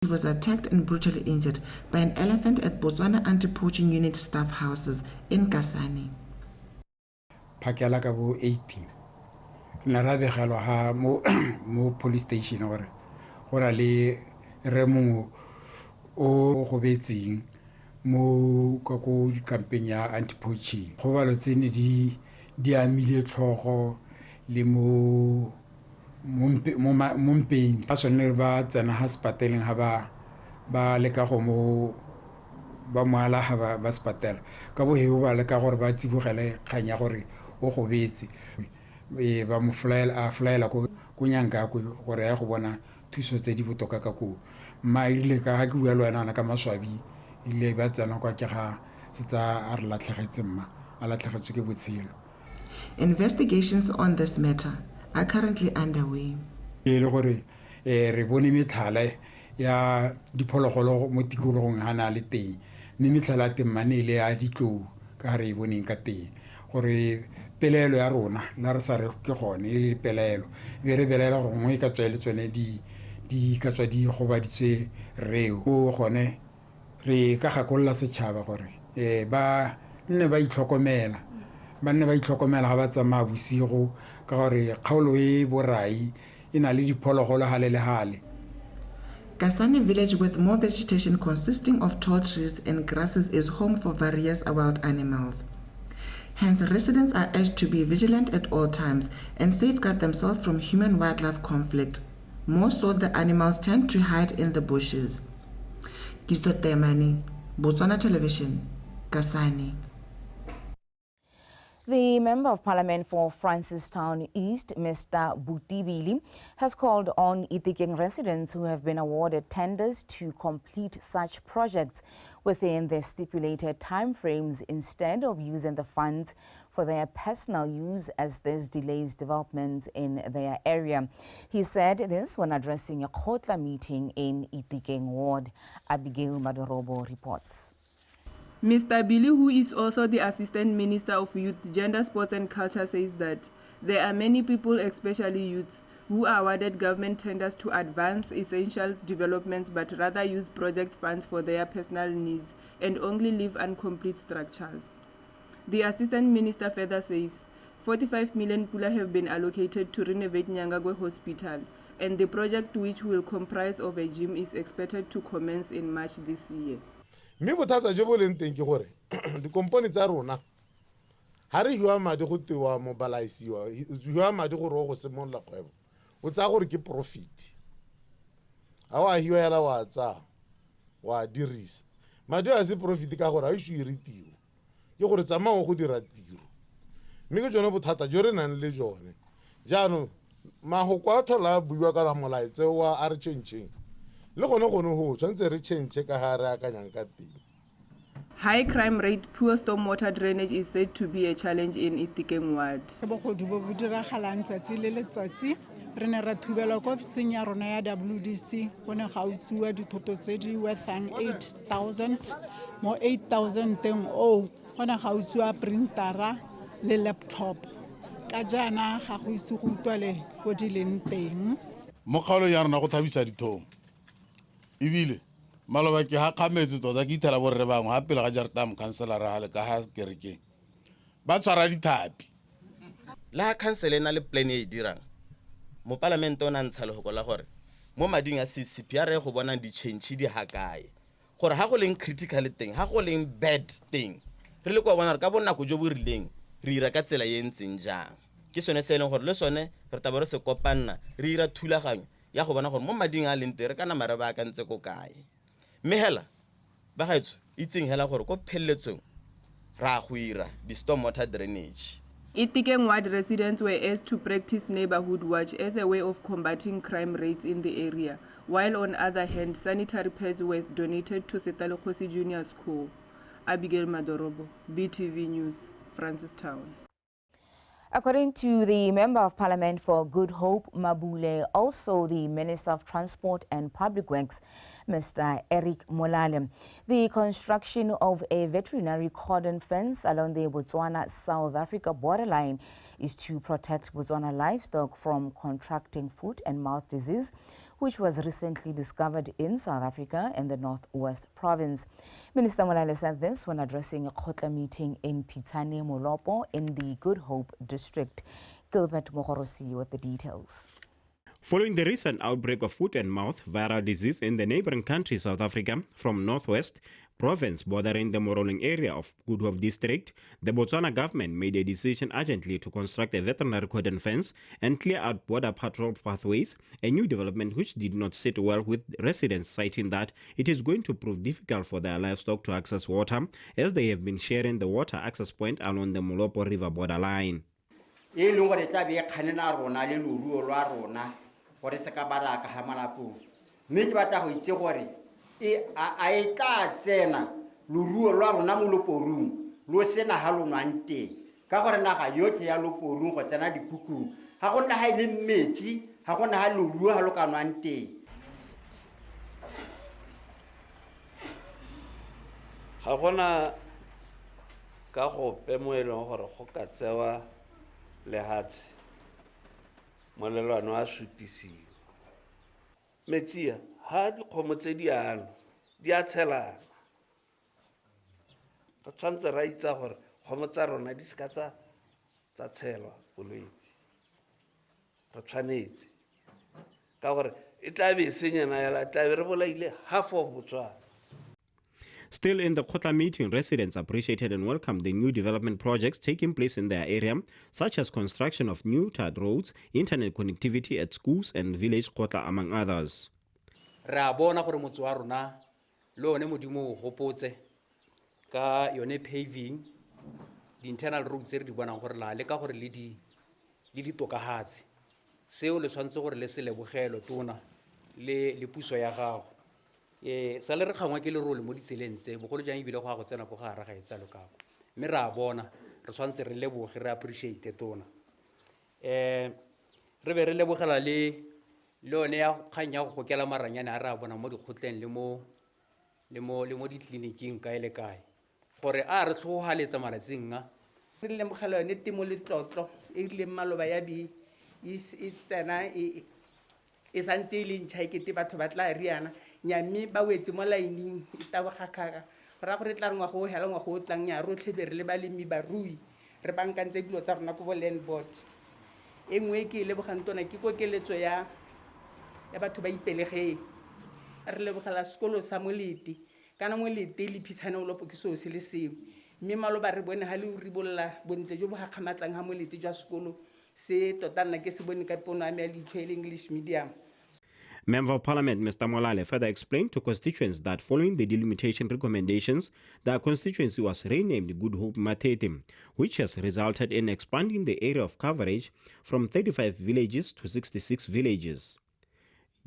He was attacked and brutally injured by an elephant at Botswana Anti-Poaching Unit staff houses in Kasane. Phakela ka bo 18 nna ra begelo ha mo police station gore gona le remong o go betseng mo ka go campaign ya anti-poaching go balo tsene di amile tlhogo le mo mpeng ba sone ba tsena hospitaleng ha ba leka go mo ba moala ha ba spatela ka bo hebo ba leka gore ba tsibogele kganya gore o go betse ba mo flyela ko nyanga ko gore ya go bona thuso tse di botoka ka ko ma ile ka ha ke bua le wena ka maswabi ile ba tsena kwa ke ga setsa a re latlhegetse mma a latlhegetswe ke botshelo. Investigations on this matter are currently underway. Le gore re bone metlhala ya diphologolo mo tikologong hana le teng mme metlhala teng manele ya ditlou ka re boneng ka teng gore pelelo ya rona la re sa re ke gone le pelelo be re belela go ngwe ka tswele tsone di ka tswa di go baditse reo o gone re ka gakolla setšhaba gore ba nne ba itlhokomela ga ba tsamaya bosigo ka gore kgaolo e borai e na le diphologolo hale le hale. Kasane village, with more vegetation consisting of tall trees and grasses, is home for various wild animals. Hence, residents are urged to be vigilant at all times and safeguard themselves from human-wildlife conflict. More so, the animals tend to hide in the bushes. Gizo Temani, Botswana Television, Kasane. The Member of Parliament for Francistown East, Mr. Butibili, has called on Itikeng residents who have been awarded tenders to complete such projects within the stipulated timeframes instead of using the funds for their personal use, as this delays development in their area. He said this when addressing a Khotla meeting in Itikeng Ward. Abigail Madorobo reports. Mr. Billy, who is also the Assistant Minister of Youth, Gender, Sports and Culture, says that there are many people, especially youths, who are awarded government tenders to advance essential developments but rather use project funds for their personal needs and only leave incomplete structures. The Assistant Minister further says 45 million pula have been allocated to renovate Nyangagwe Hospital, and the project, which will comprise of a gym, is expected to commence in March this year. Me bothata jo bo leng teng ke gore di company tsa rona ha re hiwa madi go tewa mobilaisiwa hiwa madi gore go semolla kgwebo o tsa gore ke profit ha wa hiwa yala wa tsa wa dirisa madi a se profit ka gore a ishu iritiro ke gore tsamao go dira tiro mme ke jone bothata jo re nang le jone jaanong mago kwa thola buiwa ka molaetse wa a re changing. High crime rate, poor stormwater drainage is said to be a challenge in Itikeng Ward. Re ne ra thubela ko ofising ya rona ya WDC go ne ga utsuwa dithoto tse di worth 8,000 mo 8,000 teng go ne ga utsuwa printera le laptop ka jana ga go ise go utwale go di leng teng mo kgaolo ya rona go thabisa dithomo ibile maloba ke ha khametse tota ke ithela borre bangwe ha pele ga jarta mo councilor ha le ka ha kereke ba tshwara dithapi la council ena le plan e dirang mo parliament ona ntsha le go la gore mo mading a CCPR go bona di change di hakae gore ha go leng critical thing ha go leng bad thing re le go bona ka bona go jo bo rileng re ira ka tsela ye ntseng jang ke sone se leng gore le sone re taba re se kopanna re ira thulaganyo ya go bona gore mo mading a leng tere kana mare ba ka ntse ko kae mme hela ba gaetso itseng hela gore ko phelletsong ra go ira di stormwater drainage. Itikeng Ward residents were asked to practice neighborhood watch as a way of combating crime rates in the area, while on other hand, sanitary pads were donated to Setalekhosi Junior School. Abigail Madorobo, BTV News, Francistown. According to the Member of Parliament for Good Hope, Mabule, also the Minister of Transport and Public Works, Mr. Eric Molale, the construction of a veterinary cordon fence along the Botswana-South Africa borderline is to protect Botswana livestock from contracting foot and mouth disease, which was recently discovered in South Africa in the Northwest Province. Minister Molale said this when addressing a Khotla meeting in Pitsane Molopo in the Good Hope district. Gilbert Mogorosi with the details. Following the recent outbreak of foot and mouth viral disease in the neighboring country South Africa from Northwest Province bordering the Moroling area of Good Hope district, the Botswana government made a decision urgently to construct a veterinary cordon fence and clear out border patrol pathways, a new development which did not sit well with residents, citing that it is going to prove difficult for their livestock to access water as they have been sharing the water access point along the Molopo River borderline. Gore se ka baraka ha malapong mme ke batla go itse gore a e tla tsena loruo lwa rona mo loporung lo sena ha lo nwang teng ka gore naga yotlhe ya loporung go tsena dikukung ga go nna ha ile metsi ga go nna ha loruo ha lo ka nwang teng ga gona ka gope mo e leng gore go ka tsewa lehatshe molelwane wa sutisiwa metsia ha dikgomo tse di ano di a tshelana re tshwanetse ra itsa gore kgomo tsa rona di seka tsa tshelwa bolwetse re tshwanetse ka gore e tla be senyana yala tla be re bolaile half of Botswana. Still in the Khotla meeting, residents appreciated and welcomed the new development projects taking place in their area, such as construction of new tarred roads, internet connectivity at schools and village Khotla, among others. Ra bona gore motse wa rona le one modimo o gopotse ka yone paving the internal roads tse re di bonang gore la le ka gore le di tokahatse seo le tshwantse gore le se lebogelo tona le puso ya gago. Sa le re kgangwa ke le role mo ditseleng tse bogolo jang ebile go a go tsena go ga raga etsa lokako mme ra bona re tshwantse re leboge re appreciate tona re be re lebogela le one ya kganya go gokela maranyane a ra bona mo dikgotleng le mo ditleliniking kae le kae gore a re tlhogaletsa malatsing a re lebogela yone temo le tlotlo e rile maloba ya bi e tsena e santse le ntšha ekete batho ba tla riana nyame ba wetse mo laening e tabogakaka ra gore tla rengwa go hela ngwa go tlang ya rotlhe be re le balemi barui re bankantse dilo tsa rona ko bo land board e nngwe ke lebogang tona ke kokeletso ya batho ba ipelegeng re lebogela sekolo sa Molete kana Molete le Pitsane Molopo ke so se le sengwe mme maloba re bone ha le o ribolla bontle jo bo gakgamatsang ha Molete jwa sekolo se tota nna ke se bone ka pono a me ya leitlho e le English medium. Member of Parliament Mr. Molale further explained to constituents that following the delimitation recommendations, their constituency was renamed Good Hope Matete, which has resulted in expanding the area of coverage from 35 villages to 66 villages.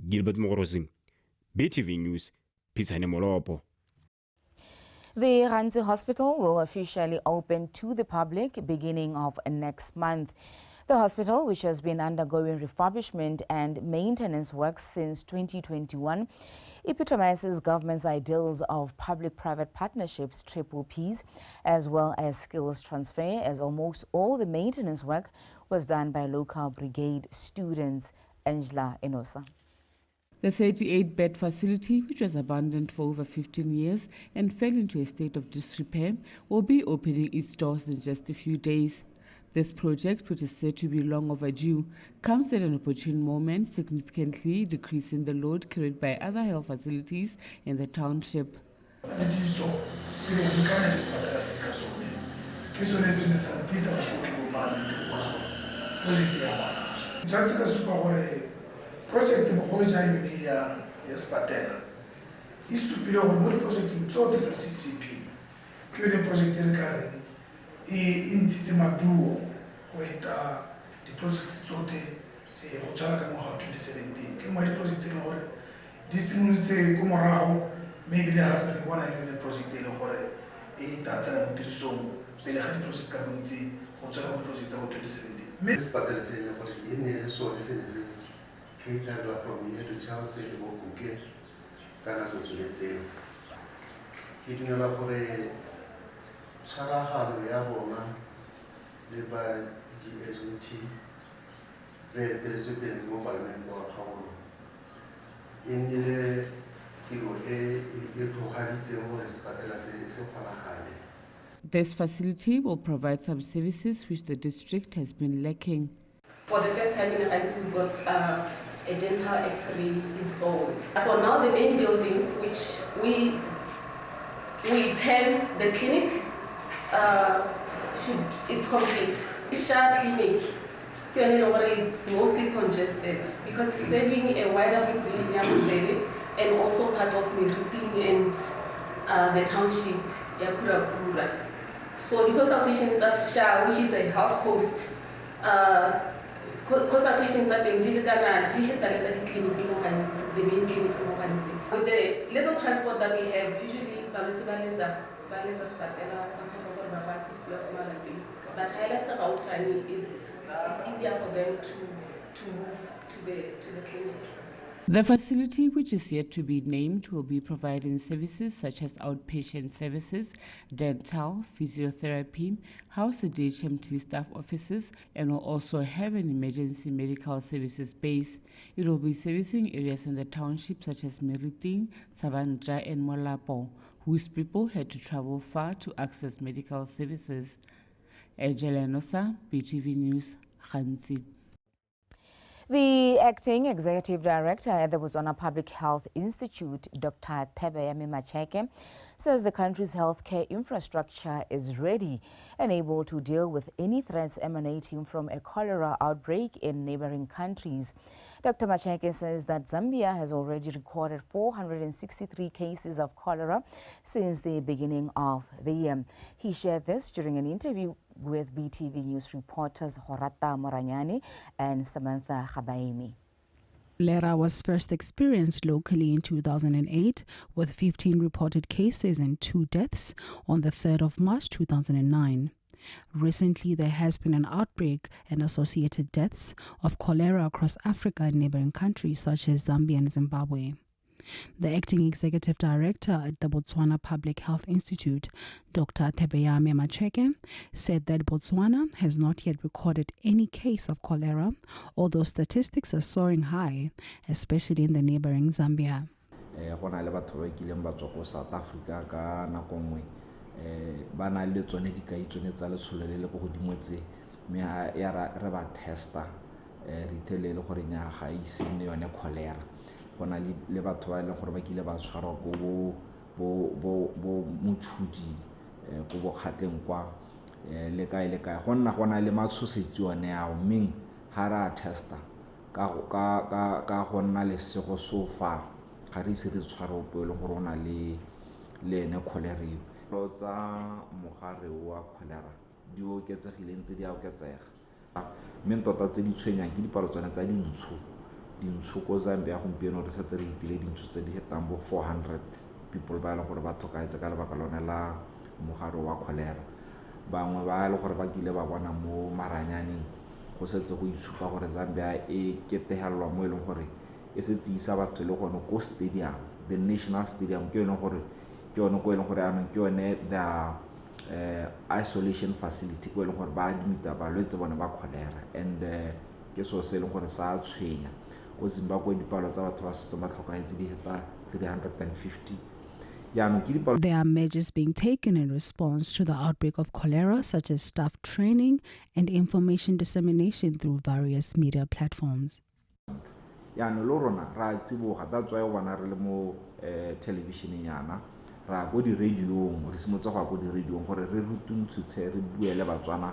Gilbert Mogorosi, BTV News, Pitsane Molopo. The Ranzi Hospital will officially open to the public beginning of next month. The hospital, which has been undergoing refurbishment and maintenance works since 2021, epitomizes government's ideals of public-private partnerships, triple Ps, as well as skills transfer, as almost all the maintenance work was done by local brigade students. Angela Enosa. The 38-bed facility, which was abandoned for over 15 years and fell into a state of disrepair, will be opening its doors in just a few days. This project, which is said to be long overdue, comes at an opportune moment, significantly decreasing the load carried by other health facilities in the township. Project mo ja yone ya Spatela e supile gore mo projecteng tsotlhe tsa CCP ke yone project e re ka reng e ntshitse maduo go eta di-project tsotlhe go tswala ka ngwaga wa 2017 ke ngwe ya di-project tse e leng gore di simolotse ko morago mme ebile gape re bona le yone project e leng gore e tla tsena mo tirisong pele ga di-project ka bontsi go tswala go di-project tsa go 2017 mme Spatela se e leng gore e ne le sone se ne se catered from here to Chelsea to Bokuke, Canada to Leteo. Keeping a for Charahan, Yarona, led by GHT, there is a bit of mobile member of Howard. e nnile tiro e tlhogaditseng gore sepatela se kgonagale. This facility will provide some services which the district has been lacking. For the first time in Rantsi, we got a dental X-ray installed. For now, the main building, which we term the clinic, it's complete. Sha clinic, it's mostly congested because it's serving a wider population and also part of Meriting and the township, Yakura. So the consultations at Sha, which is a half post, consultations are being done at the clinic, the main clinics. With the little transport that we have, usually but it's easier for them to move to the clinic. The facility, which is yet to be named, will be providing services such as outpatient services, dental, physiotherapy, house and HMT staff offices, and will also have an emergency medical services base. It will be servicing areas in the township such as Meriting, Sabanja, and Molapo, whose people had to travel far to access medical services. Ejele Nosa, BTV News, Rantsi. The acting executive director at the Botswana Public Health Institute, Dr. Thebeyame Macheke, says the country's healthcare infrastructure is ready and able to deal with any threats emanating from a cholera outbreak in neighboring countries. Dr. Macheke says that Zambia has already recorded 463 cases of cholera since the beginning of the year. He shared this during an interview with BTV News reporters Horata Moranyani and Samantha Khabaimi. Cholera was first experienced locally in 2008 with 15 reported cases and 2 deaths on the 3rd of March 2009. Recently, there has been an outbreak and associated deaths of cholera across Africa and neighboring countries such as Zambia and Zimbabwe. The acting executive director at the Botswana Public Health Institute, Dr. Thebeyame Macheke, said that Botswana has not yet recorded any case of cholera, although statistics are soaring high, especially in the neighboring Zambia. South Africa ka nako nngwe ba na le tsone dikai tsone tsa letsholo le go godimo tse me ya re ba testa re telele gore nya ga isine yone cholera gona le batho ba ile gore ba kile ba tshwarwa go bo motshudi go bo khatleng kwa le kae gona le matshosetsi one ya mmeng ha ra testa ka gonna le sego so far ga re se re tshwarwa pele gore ona le ene cholera lo tsa mogare wa cholera di oketsegile ntse di oketsega mme tota tse di tshwenyang ke dipalo tsone tsa dintsho ko Zambia gompieno re setse re itile dintsho tse di hetang bo 400 people ba ile gore ba thokaetse ka lebaka lone la mogare wa cholera bangwe ba ile gore ba kile ba bona mo maranyaneng go setse go itshupa gore Zambia e ketehelwa mo eleng gore e setse isa batho le gone ko stadium, the national stadium ke yone gore ke yone go eleng gore anong ke yone the isolation facility go eleng gore ba admita balwetse bone ba cholera and ke so se eleng gore sa tshwenya go Zimbabwe dipalo tsa batho ba setse ba tlhokaetse di heta 350. There are measures being taken in response to the outbreak of cholera, such as staff training and information dissemination through various media platforms. Yana lorona ra tsiboga that's why bona re le mo television yana ra go di radio re simotsa go di radio gore re rutuntse re buele Batswana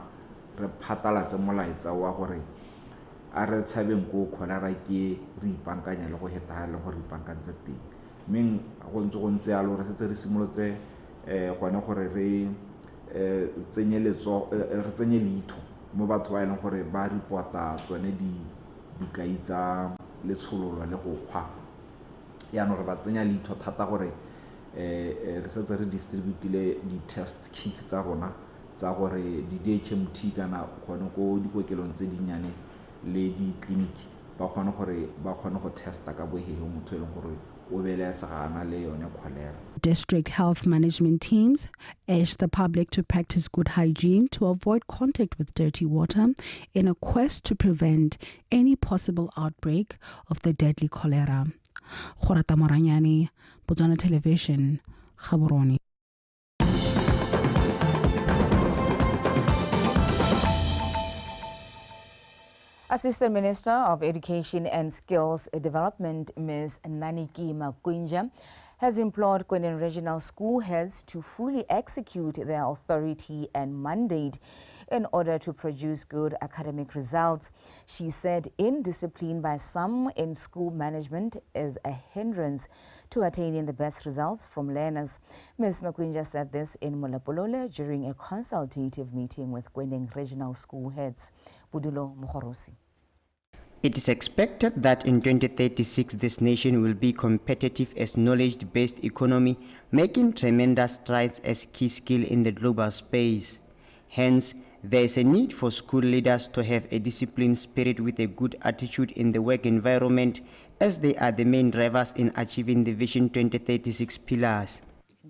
re phatalatse molaetsa wa gore a re tshabeng go cholera ke re ipankanya le go heta le go re ipankantse teng meng go ntse ya lo re setse re simolotse gone gore re tsenye leitho mo batho ba ileng gore ba reporta tsone di kaitsa le tshololo le go kgwa ya no re ba tsenya leitho thata gore re setse re distributile di test kits tsa rona tsa gore di DHMT kana gone go dikokelong tse dinyane le di clinic ba kgone go testa ka bohego motho eleng gore o bele sagana le yone cholera. District health management teams urge the public to practice good hygiene to avoid contact with dirty water in a quest to prevent any possible outbreak of the deadly cholera. Khorata Moranyane, Botswana Television, Gaborone. Assistant Minister of Education and Skills Development, Ms. Naniki Makwinja, has implored Kwenen regional school heads to fully execute their authority and mandate in order to produce good academic results. She said indiscipline by some in school management is a hindrance to attaining the best results from learners. Ms. Makwinja said this in Molapolole during a consultative meeting with Kwenen regional school heads. Budulo Mukhorosi. It is expected that in 2036 this nation will be competitive as knowledge-based economy, making tremendous strides as key skill in the global space. Hence, there is a need for school leaders to have a disciplined spirit with a good attitude in the work environment, as they are the main drivers in achieving the Vision 2036 pillars.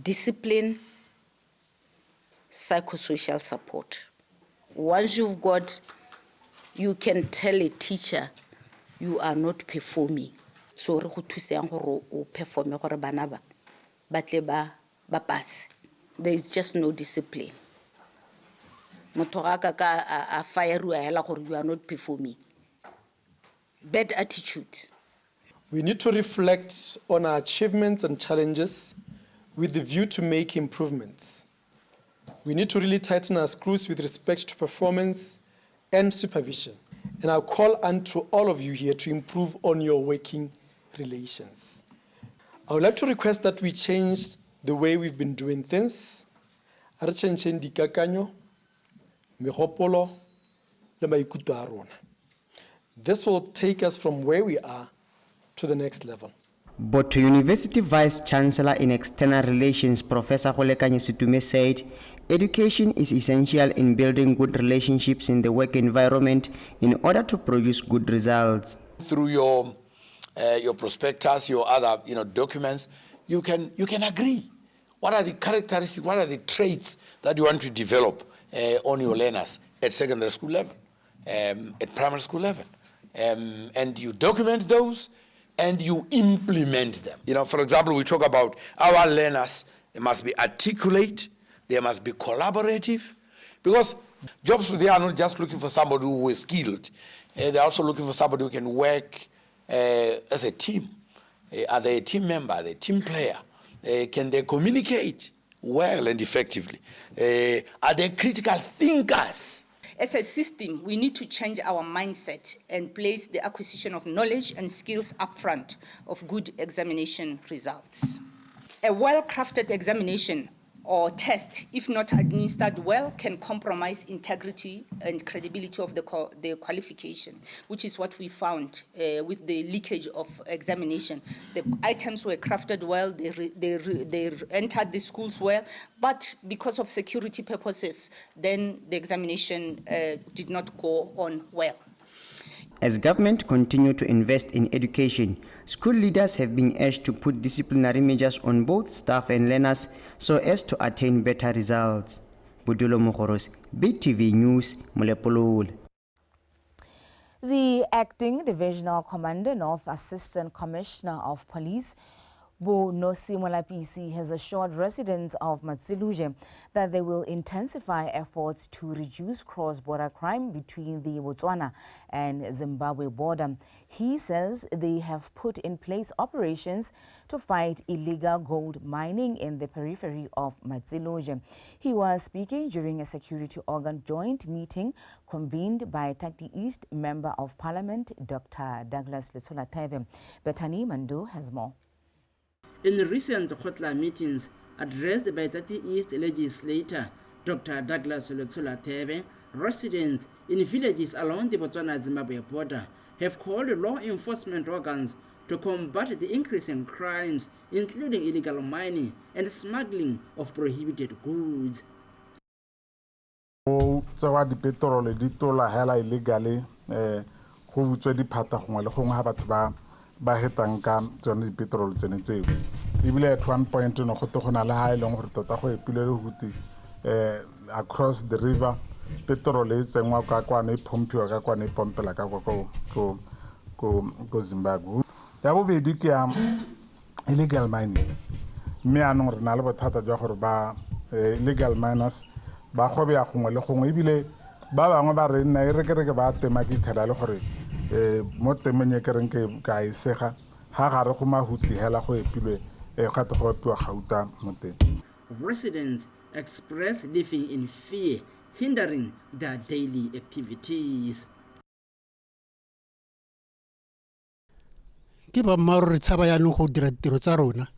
Discipline, psychosocial support. Once you've got, you can tell a teacher you are not performing. So re go thusang gore o perform gore bana ba batle ba pass. There is just no discipline. Motho ga ka a fire hela gore you are not performing. Bad attitude. We need to reflect on our achievements and challenges with the view to make improvements. We need to really tighten our screws with respect to performance and supervision. And I'll call on to all of you here to improve on your working relations. I would like to request that we change the way we've been doing things. This will take us from where we are to the next level. But to University Vice Chancellor in External Relations, Professor Kholekanye Situme said, education is essential in building good relationships in the work environment in order to produce good results. Through your prospectus, your other documents, you can agree. What are the characteristics, what are the traits that you want to develop on your learners at secondary school level, at primary school level. And you document those and you implement them. For example, we talk about our learners, they must be articulate, they must be collaborative, because jobs today are not just looking for somebody who is skilled, they're also looking for somebody who can work as a team. Are they a team member, are they a team player? Can they communicate well and effectively? Are they critical thinkers? As a system, we need to change our mindset and place the acquisition of knowledge and skills upfront of good examination results. A well-crafted examination or test, if not administered well, can compromise integrity and credibility of the qualification, which is what we found with the leakage of examination. The items were crafted well, they entered the schools well, but because of security purposes, then the examination did not go on well. As government continue to invest in education, school leaders have been urged to put disciplinary measures on both staff and learners so as to attain better results. Budulo Mokhoros, BTV News, Molepolole. The acting divisional commander, North Assistant Commissioner of Police, Bo Nosi Molapisi, has assured residents of Matsiluja that they will intensify efforts to reduce cross-border crime between the Botswana and Zimbabwe border. He says they have put in place operations to fight illegal gold mining in the periphery of Matsiluja. He was speaking during a security organ joint meeting convened by Tati East Member of Parliament, Dr. Douglas Letsola-Tebe. Bethany Mando has more. In recent Khotla meetings addressed by Tati East legislator Dr. Douglas Letsola-Tebe, residents in villages along the Botswana-Zimbabwe border have called law enforcement organs to combat the increasing crimes, including illegal mining and smuggling of prohibited goods. Tsawa di petrol di tola hela illegally go butswe di phata gongwe le gongwe ha batho ba hetang ka tsone di petrol tsene tseo ebile at one point no go togona le ha ile gore tota go epile le huti across the river petrol e tsengwa ka kwana e pompiwa ka kwana e pompela ka go Zimbabwe. ya bobedi ke ya illegal mining mme anong re na le bothata jwa gore ba illegal miners ba go bea gongwe le gongwe ebile ba bangwe ba re nna e re ke ba tema ke thela le gore mo temeng e ke reng ke ka e sega ha gare go mahuti hela go epilwe gate go epiwa gauta mo teng. Residents express living in fear, hindering their daily activities. Ke ba maro re tshaba ya no go dira tiro tsa rona.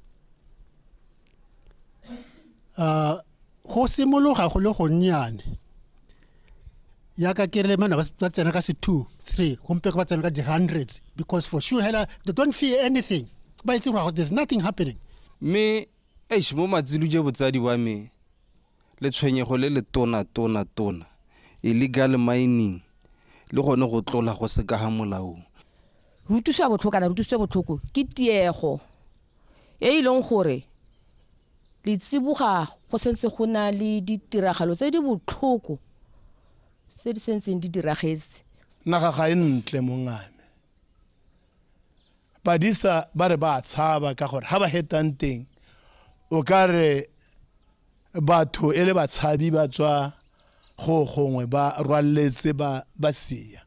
Go simologa go le go nnyane. Ya ka ke re mana ba tsena ka se 2 3 gompe ba tsena ka di hundreds because for sure hela they don't fear anything. Ba itse go there's nothing happening. Me mo matsilu je botsadi wa me le tshwenyego le le tona illegal mining le gone go tlola go se ka ha molao. Rutuswa botlhoko ke tiego e ileng gore le tsibuga go sentse go na le ditiragalo tse di botlhoko se di sentseng di diragetse. Naga ga entle mongame badisa ba re ba tshaba ka gore ha ba hetang teng o ka re batho ele ba tshabi ba tswa go gongwe ba rwalletse ba sia.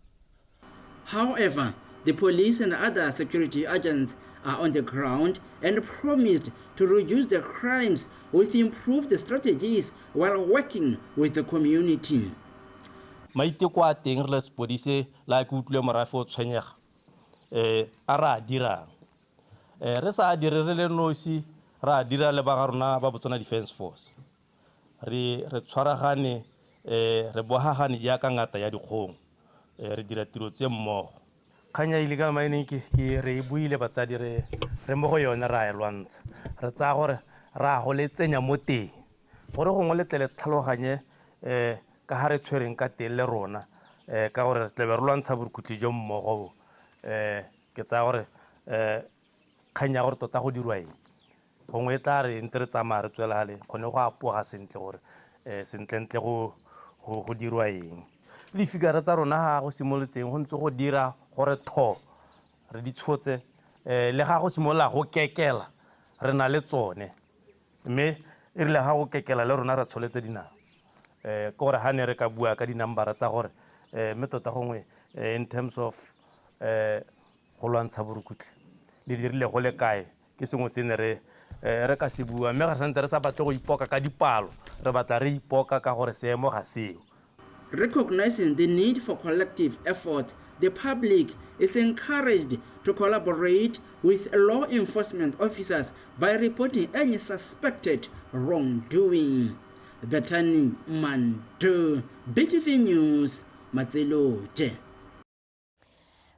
However, the police and other security agents are on the ground and promised to reduce the crimes with improved strategies while working with the community. Maiteko a teng re le sepodise la ke utlwe morafe o tshwenyega a ra dirang re sa dire re le nosi ra dira le ba ga rona ba Botswana Defense Force re tshwaragane re bohagane ja ka ngata ya dikgong re dira tiro tse mmogo khanya illegal mining ke re buile batsadi re mo go yona ra e lwantsha re tsa gore ra go le tsenya mo teng gore go ngole tlele tlhaloganye ka ha re tshwereng ka teng le rona ka gore tle be re lwantsha borukutli jo mmogo ke tsa gore khanya gore tota go dirwa eng gongwe tla re ntse re tsamaya re tswelale gone go apoga sentle gore sentlentle go dirwa eng le figara tsa rona ga go simolotseng go ntse go dira gore re di tshotse le ga go simolla go kekela re na le tsone mme e rile ga go kekela le rona re tsholetse dinao ke gore ha ne re ka bua ka dinambara tsa gore mme tota gongwe in terms of go lwantsha borukutli le dirile go le kae ke sengwe se ne re ka se bua mme ga santse re sa batle go ipoka ka dipalo re batla re ipoka ka gore seemo ga seo. Recognizing the need for collective effort, the public is encouraged to collaborate with law enforcement officers by reporting any suspected wrongdoing. Bethany Mandu, BTV News, Matselote.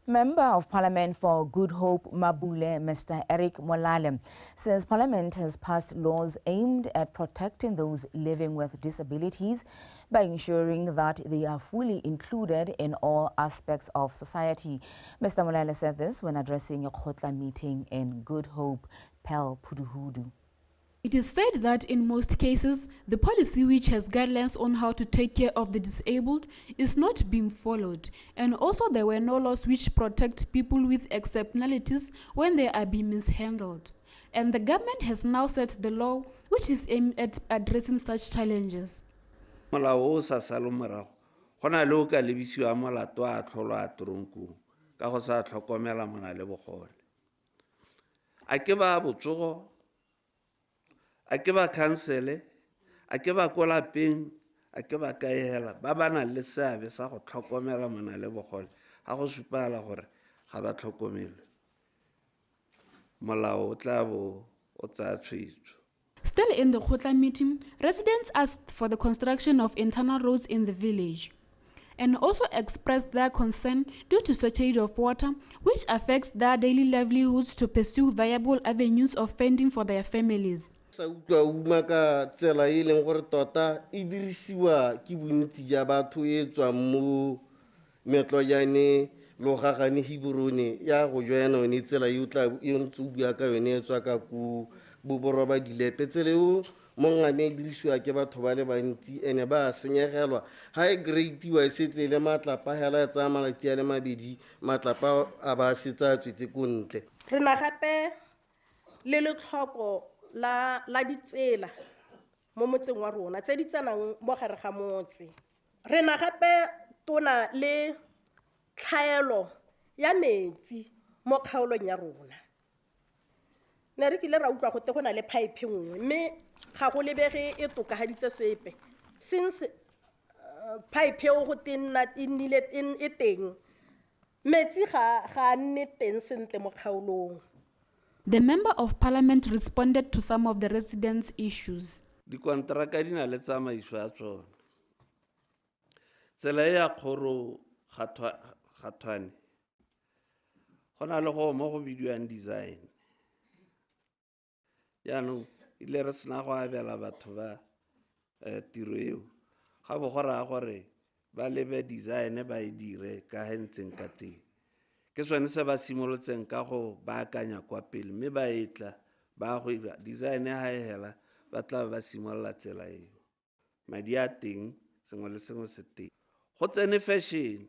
Member of Parliament for Good Hope Mabule, Mr. Eric Molale, says Parliament has passed laws aimed at protecting those living with disabilities by ensuring that they are fully included in all aspects of society. Mr. Molale said this when addressing a Khotla meeting in Good Hope, Pel Puduhudu. It is said that in most cases, the policy which has guidelines on how to take care of the disabled is not being followed, and also there were no laws which protect people with exceptionalities when they are being mishandled. And the government has now set the law which is aimed at addressing such challenges. Molao o sa salo morago go na le o ka lebisiwa molato a tlholo a toronkong ka go sa tlhokomela mona le bogole. A ke ba botsogo, a ke ba council, a ke ba ko lapeng, a ke ba kaela ba ba nang le seabe sa go tlhokomela mona le bogole ga go supala gore ga ba tlhokomelwe molao o tla bo o tsaya tshwetso. Still in the Khotla meeting, residents asked for the construction of internal roads in the village and also expressed their concern due to shortage of water, which affects their daily livelihoods to pursue viable avenues of funding for their families. Sa utlwa uma ka tsela e leng gore tota e dirisiwa ke bontsi ja batho e tswa mo metlojane lo gagane hiburone ya go joina yone tsela e utla e ntse o bua ka yone e tswa ka ku boboroba dilepe tsele o mongame dirisiwa ke batho ba le bantsi ene ba senyegelwa ha e greatiwa setse le matlapa hela tsa malati a le mabedi matlapa a ba setsa tswetse ko ntle. re na gape le letlhoko la ditsela mo motseng wa rona tse di tsenang mo gare ga motse. Re na gape tona le tlhaelo ya metsi mo kgaolong ya rona. Ne re kile ra utlwa gote go na le pipe nngwe mme ga go lebege e tokafaditse sepe. Since pipe eo go tena e teng metsi ga nne teng sentle mo kgaolong. The Member of Parliament responded to some of the residents' issues. Dikontraka di na le tsamaiso ya tsona. Tsela ya Kgoro Kgathwane go na le go mo go bidiwang design. Yaanong ile re sena go abela batho ba tiro eo ga bo go raya gore ba lebe design ba e dire ka hentseng ka teng. Ke sone se ba simolotseng ka go baakanya kwa pele mme ba etla ba go ira design ha e hela ba tla ba simolla tsela eo. Madi a teng sengwe le sengwe se teng. Go tsene fashion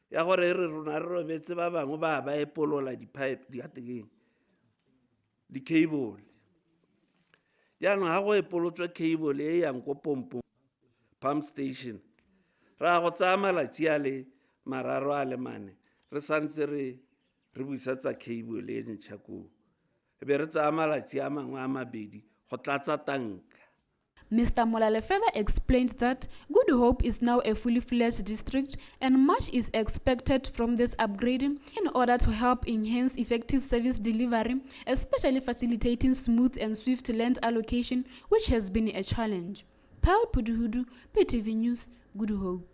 ya gore re rona re robetse ba bangwe ba epolola di-pipe di-cable. Yaanong ha go epolotswe cable e yang ko pompong pump station ra go tsaya malatsi a le mararo a le mane re santse re buisetsa cable e ntšha koo. E be re tsaya malatsi a mangwe a mabedi go tlatsa tanka. Mr. Molale further explained that Good Hope is now a fully fledged district and much is expected from this upgrading in order to help enhance effective service delivery, especially facilitating smooth and swift land allocation, which has been a challenge. Pearl Puduhudu, PTV News, Good Hope.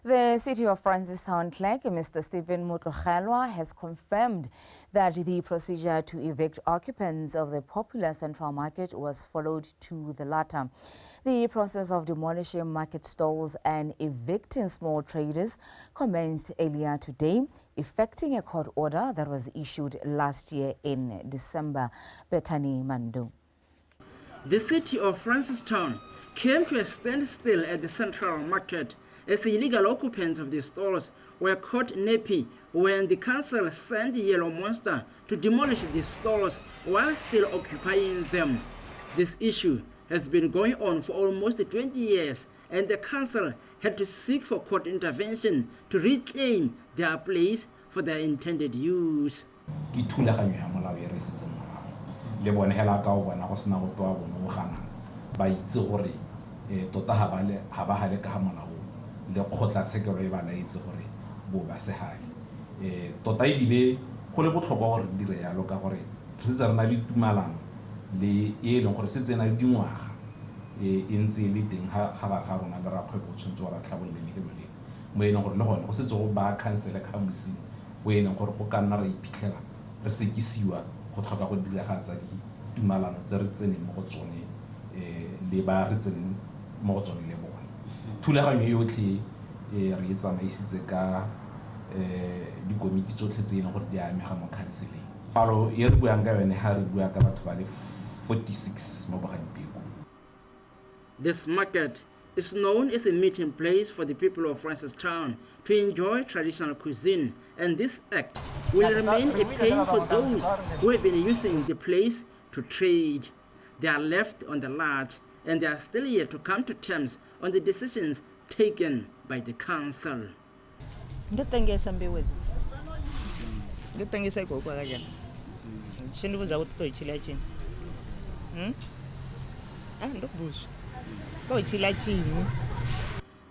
The City of Francistown Clerk, Mr. Stephen Motlogelwa, has confirmed that the procedure to evict occupants of the popular Central Market was followed to the latter. The process of demolishing market stalls and evicting small traders commenced earlier today, effecting a court order that was issued last year in December. Bethany Mando. The City of Francistown came to a standstill at the Central Market as the illegal occupants of the stores were caught nappy when the council sent Yellow Monster to demolish the stores while still occupying them. This issue has been going on for almost 20 years, and the council had to seek for court intervention to reclaim their place for their intended use. le khotla tshekelo e bana itse gore bo ba segale tota ibile go le botlhokwa gore dire yalo ka gore re se tsena le tumalano le e leng gore se tsena le dingwaga e ntse le teng ha ba ga rona le ra kgwebo tshwantse wa tlhabolle le le mo e leng gore le gone go setse go ba cancel ka mosi go e leng gore go ka nna ra iphitlhela re sekisiwa go tlhoka go diragatsa di tumalano tse re tsene mo go tsone le ba re tsene mo go tsone le bona thulaganyo yotlhe re e tsamaisitse ka dikomiti tsotlhe tse e leng gore di amega mo counseling. Palo e re buang ka yone ha re bua ka batho ba le 46 mo Bogampeko. This market is known as a meeting place for the people of Francistown to enjoy traditional cuisine, and this act will remain a pain for those who have been using the place to trade. They are left on the large, and they are still yet to come to terms on the decisions taken by the council.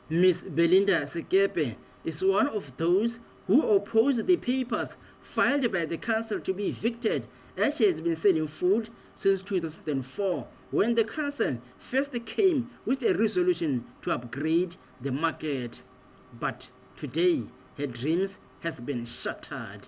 Miss Belinda Sekepe is one of those who oppose the papers filed by the council to be evicted, as she has been selling food since 2004, when the council first came with a resolution to upgrade the market. But today, her dreams has been shattered.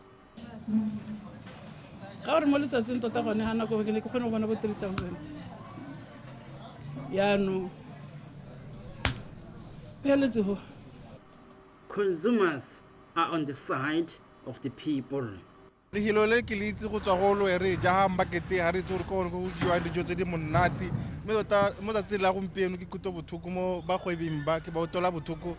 Consumers are on the side of the people. Lehilo le ke le itse go tswa go lo ere ja market ha re tsore go diwa dijo tse di monate mo tsatsing la gompieno ke kuto bothoko mo ba gwebing ba ke ba otola bothoko.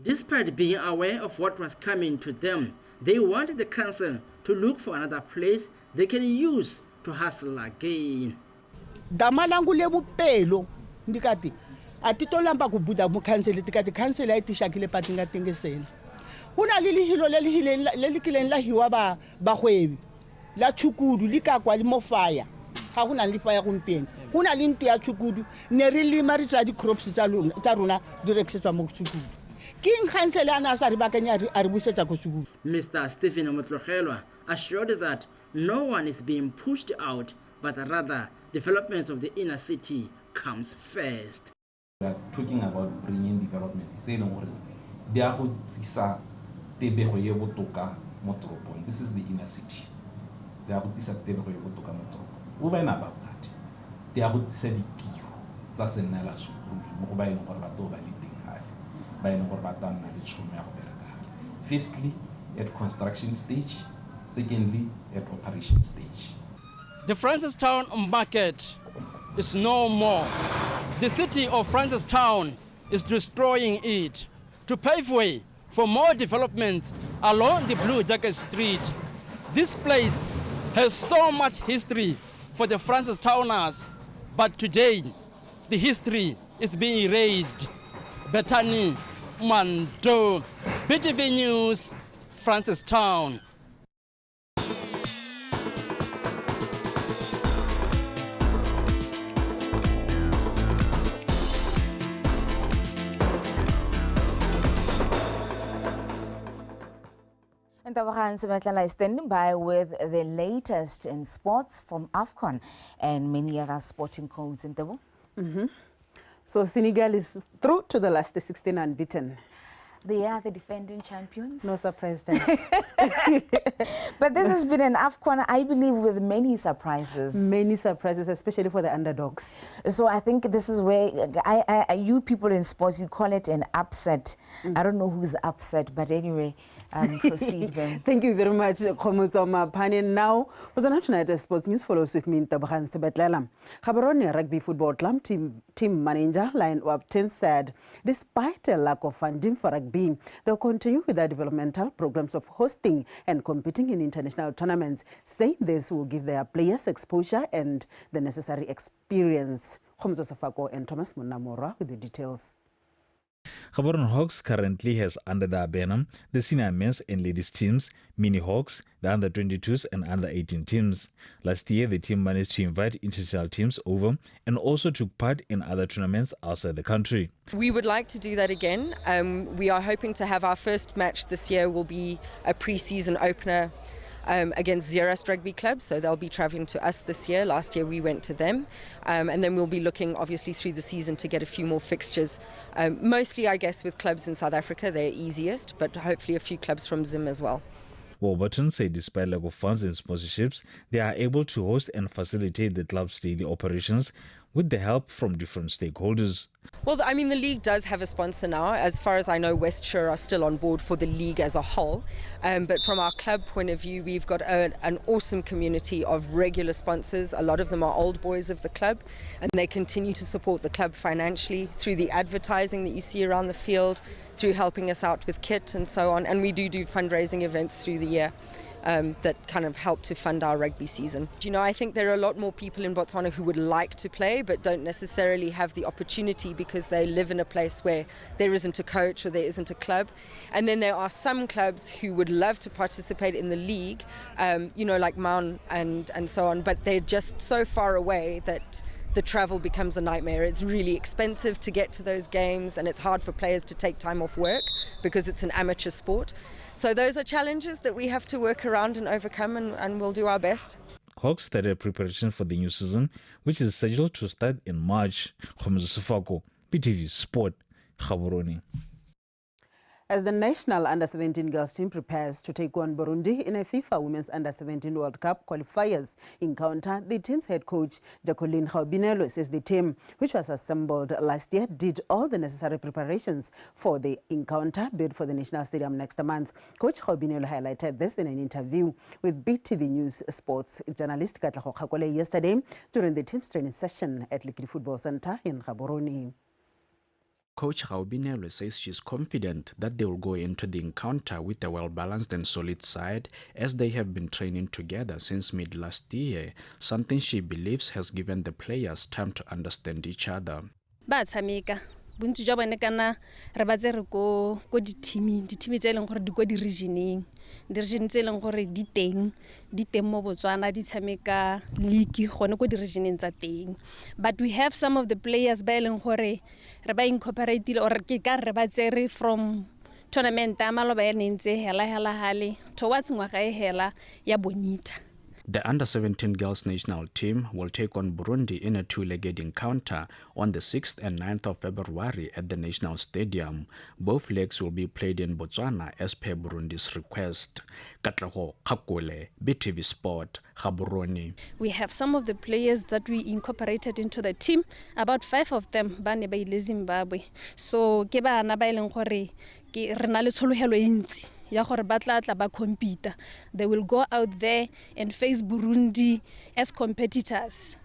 Despite being aware of what was coming to them, they wanted the council to look for another place they can use to hustle again. Dama langu le bupelo ndikati atitolamba kubuda mu council tikati council ayitishakile pati nga tengesela. Huna lili hilo leli kileng la hiwa ba hwebi. La chukudu likakwa li mofaya. Ha huna li fire gompieno. Huna le ntu ya chukudu ne re lima re tsa di crops tsa rona direksetswa mo chukudu. King council ana sa re bakanya a re busetsa go chukudu. Mr. Stephen Motlogelwa assured that no one is being pushed out, but rather development of the inner city comes first. We are talking about bringing developments. This is the inner city. Over and above that, firstly, at construction stage, secondly, at operation stage. The Francistown market is no more. The city of Francistown is destroying it to pave way for more development along the Blue Jacket Street. This place has so much history for the Francistowners, but today the history is being erased. Bethany Mando, BTV News, Francistown. And Tabahan Semetlala is standing by with the latest in sports from AFCON and many other sporting codes in Tabo. So Senegal is through to the last 16 unbeaten. They are the defending champions. No surprise there. But this has been an AFCON, I believe, with many surprises. Many surprises, especially for the underdogs. So I think this is where you people in sports, you call it an upset. I don't know who's upset, but anyway, proceed then. Thank you very much, Khomotso Mapane. Now, Botswana Tonight Sports News follows with me in Tabahan Sebetlela. Gaborone Rugby Football Club team manager Lion Wapton said, despite a lack of funding for rugby, they'll continue with their developmental programs of hosting and competing in international tournaments, saying this will give their players exposure and the necessary experience. Khomotso Safako and Thomas Munamora with the details. Gaborone Hawks currently has under their banner the senior men's and ladies teams, Mini Hawks, the under-22s and under-18 teams. Last year, the team managed to invite international teams over and also took part in other tournaments outside the country. We would like to do that again. We are hoping to have our first match this year will be a pre-season opener against Zeerust Rugby Club, so they'll be travelling to us this year. Last year we went to them, and then we'll be looking obviously through the season to get a few more fixtures. Mostly I guess with clubs in South Africa, they're easiest, but hopefully a few clubs from Zim as well. Warburton said despite lack of funds and sponsorships, they are able to host and facilitate the club's daily operations with the help from different stakeholders. Well, I mean, the league does have a sponsor now. As far as I know, West Shore are still on board for the league as a whole. But from our club point of view, we've got an awesome community of regular sponsors. A lot of them are old boys of the club, and they continue to support the club financially through the advertising that you see around the field, through helping us out with kit and so on. And we do fundraising events through the year. That kind of help to fund our rugby season. You know, I think there are a lot more people in Botswana who would like to play but don't necessarily have the opportunity because they live in a place where there isn't a coach or there isn't a club. And then there are some clubs who would love to participate in the league, you know, like Maun and so on, but they're just so far away that the travel becomes a nightmare. It's really expensive to get to those games and it's hard for players to take time off work because it's an amateur sport. So those are challenges that we have to work around and overcome, and we'll do our best. Hawks started preparation for the new season, which is scheduled to start in March. Khomotso Sefako, BTV Sport, Gaborone. As the national under-17 girls team prepares to take on Burundi in a FIFA Women's Under-17 World Cup qualifiers encounter, the team's head coach, Jacqueline Gaubinelo, says the team, which was assembled last year, did all the necessary preparations for the encounter bid for the National Stadium next month. Coach Gaubinelo highlighted this in an interview with BTV News sports journalist Katlaho Khakole yesterday during the team's training session at Likiri Football Center in Gaborone. Coach Raubinelwe says she's confident that they will go into the encounter with a well-balanced and solid side, as they have been training together since mid-last year, something she believes has given the players time to understand each other. Bontsi jwa bone kana re batse re ko di-teaming tse e leng gore di ko di-regioneng tse e leng gore di teng mo Botswana di tshameka league gone ko di-regioneng tsa teng, but we have some of the players ba e leng gore re ba incorporatile or ke ka re ba tsere from tournament a maloba ya nentse hela hale towards ngwaga e hela ya Bonita. The under-17 girls national team will take on Burundi in a two-legged encounter on the 6th and 9th of February at the National Stadium. Both legs will be played in Botswana as per Burundi's request. Katlaho Kakule, BTV Sport, Gaborone. We have some of the players that we incorporated into the team, about 5 of them ba ne ba ile Zimbabwe. So ke bana ba ileng gore ke re na le tshologelo e ntsi ya gore ba tla ba compete. They will go out there and face Burundi as competitors.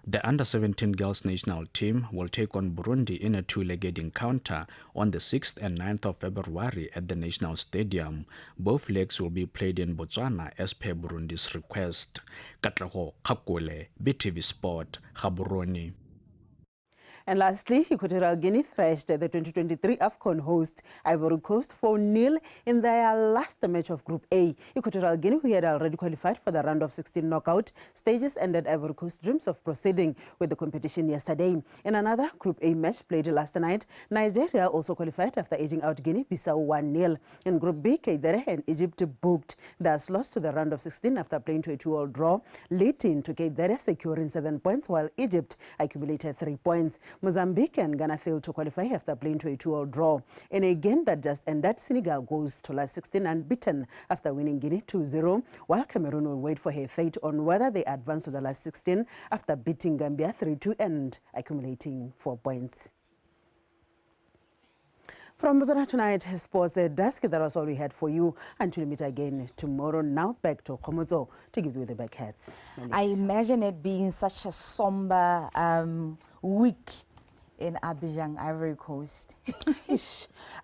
The under-17 girls national team will take on Burundi in a two-legged encounter on the 6th and 9th of February at the National Stadium. Both legs will be played in Botswana as per Burundi's request. Katlaho Kakule, BTV Sport, Gaborone. And lastly, Equatorial Guinea thrashed the 2023 AFCON host Ivory Coast 4-0 in their last match of Group A. Equatorial Guinea, who had already qualified for the round of 16 knockout stages, ended Ivory Coast's dreams of proceeding with the competition yesterday. In another Group A match played last night, Nigeria also qualified after edging out Guinea-Bissau 1-0. In Group B, Keidere and Egypt booked their slots to the round of 16 after playing to a 2-all draw, leading to Keidere securing 7 points, while Egypt accumulated 3 points. Mozambique and Ghana failed to qualify after playing to a 2-all draw. In a game that just ended, Senegal goes to last 16 unbeaten after winning Guinea 2-0, while Cameroon will wait for her fate on whether they advance to the last 16 after beating Gambia 3-2 and accumulating 4 points. From Botswana Tonight Sports Desk, that was all we had for you. Until we meet again tomorrow. Now back to Khomozo to give you the back heads. I imagine it being such a somber week in Abidjan, Ivory Coast.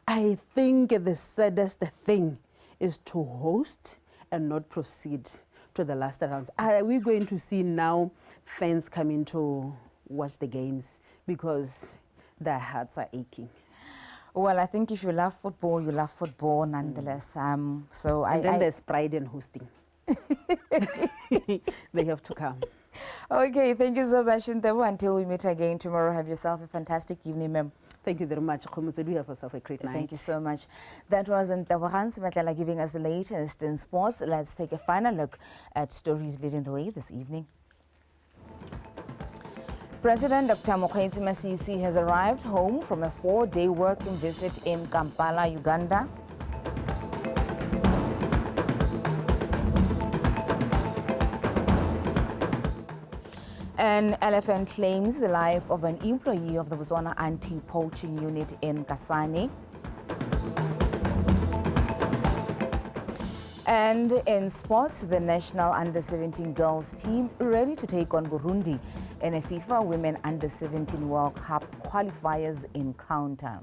I think the saddest thing is to host and not proceed to the last rounds. Are we going to see now fans coming to watch the games because their hearts are aching? Well, I think if you love football, you love football nonetheless. And then there's pride in hosting. They have to come. Okay, thank you so much, Ntebo. Until we meet again tomorrow, have yourself a fantastic evening, ma'am. Thank you very much. Khomozo, do have yourself a great night. Thank you so much. That was Ntebo Matlela giving us the latest in sports. Let's take a final look at stories leading the way this evening. President Dr. Mokgweetsi Masisi has arrived home from a 4-day working visit in Kampala, Uganda. An elephant claims the life of an employee of the Botswana anti-poaching unit in Kasane. And in sports, the national under-17 girls team ready to take on Burundi in a FIFA Women Under-17 World Cup qualifiers encounter.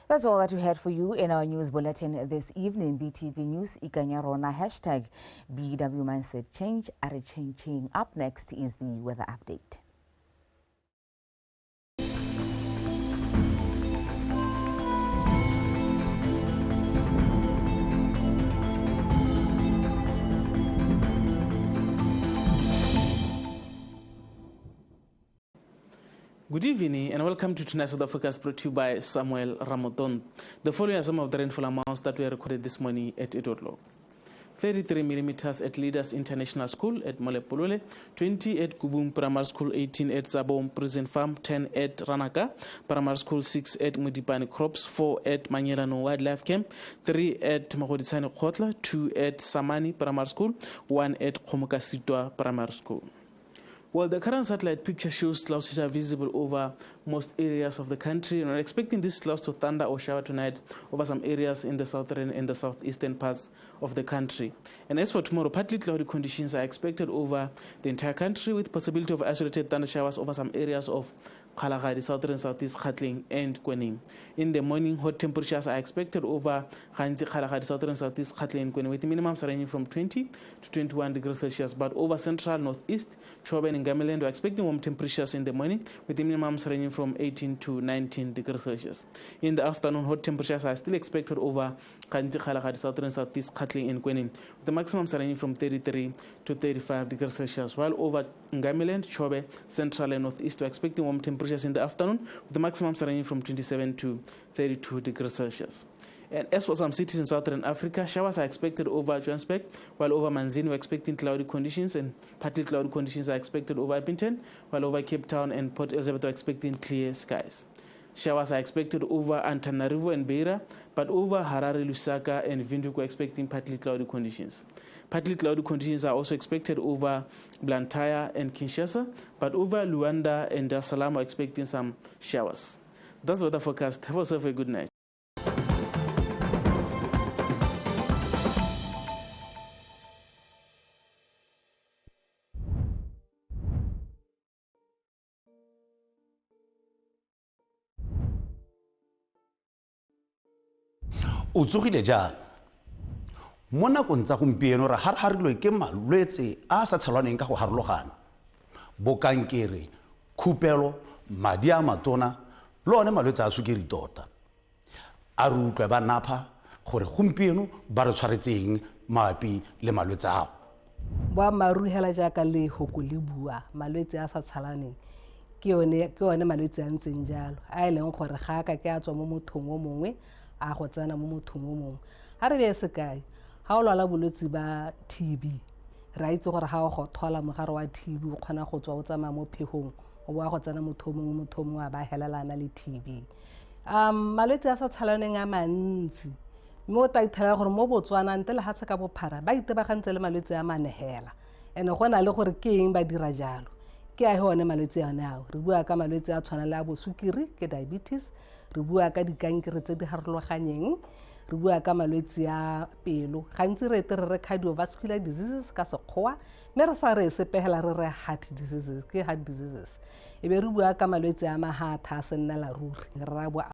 That's all that we had for you in our news bulletin this evening. BTV News, Ikanyarona, hashtag BW Mindset Change, Changing. Up next is the weather update. Good evening and welcome to tonight's weather forecast brought to you by Samuel Ramoton. The following are some of the rainfall amounts that were recorded this morning at 8 o'clock. 33 millimeters at Leaders International School at Molepolole, 20 at Kubum Primary School, 18 at Zabom Prison Farm, 10 at Ranaka Primary School, 6 at Mudipani Crops, 4 at Manyelano Wildlife Camp, 3 at Mahoditsani Khotla, 2 at Samani Primary School, 1 at Khomokasitwa Primary School. Well, the current satellite picture shows clouds which are visible over most areas of the country, and we're expecting these clouds to thunder or shower tonight over some areas in the southern and the southeastern parts of the country. And as for tomorrow, partly cloudy conditions are expected over the entire country with possibility of isolated thunder showers over some areas of Kalahari, Southern Southeast, Gauteng, and Kwening. In the morning, hot temperatures are expected over Hanzi, Kalahari, Southern Southeast, Gauteng, and Kwening, with minimums ranging from 20 to 21 degrees Celsius. But over Central, Northeast, Chobe and Ngamiland, we're expecting warm temperatures in the morning, with the minimums ranging from 18 to 19 degrees Celsius. In the afternoon, hot temperatures are still expected over Hanzi, Kalahari, Southern Southeast, Gauteng, and Kwening, with the maximums ranging from 33 to 35 degrees Celsius. While over Ngamiland, Chobe, Central, and Northeast, we're expecting warm temperatures in the afternoon, with the maximums ranging from 27 to 32 degrees Celsius. And as for some cities in Southern Africa, showers are expected over Johannesburg, while over Manzini we're expecting cloudy conditions, and partly cloudy conditions are expected over Appington, while over Cape Town and Port Elizabeth we're expecting clear skies. Showers are expected over Antananarivo and Beira, but over Harare, Lusaka, and Windhoek we're expecting partly cloudy conditions. Partly cloudy conditions are also expected over Blantyre and Kinshasa, but over Luanda and Dar es Salaam we're expecting some showers. That's the weather forecast. Have yourself a good night. O tsogile jang mo nakong tsa gompieno re harharilwe ke malwetse a sa tshelwaneng ka go harologana bokankere khupelo madi a matona le one malwetse a sukiri tota a re utlwe ba napha gore gompieno ba re tshwaretseng mapi le malwetse ao boammaaruri hela jaaka le hoko le bua malwetse a sa tshalaneng ke one malwetse a ntseng jalo a e leng gore ga ka ke a tswa mo mothong o mongwe a go tsena mo mothong o mongwe ha re be sekai ha o lwala bolwetse ba TB ra itse gore ha o go thola mogare wa TB o kgona go tswa o tsamaya mo phegong o boa go tsena motho mongwe a ba helelana le TB malwetse a sa tshalaneng a mantsi mo ta ithela gore mo Botswana ntle le ha se ka bophara ba itebagantse le malwetse a manehela ene go na le gore ke eng ba dira jalo ke a hone malwetse ana ao re bua ka malwetse a tshwana le a bosukiri ke diabetes re bua ka dikankere tse di harologanyeng re bua ka malwetse a pelo gantsi re re cardiovascular diseases ka sekgowa mme re sa re sepehela re heart diseases ke heart diseases e be re bua ka malwetse a mahatha a sennela ruri re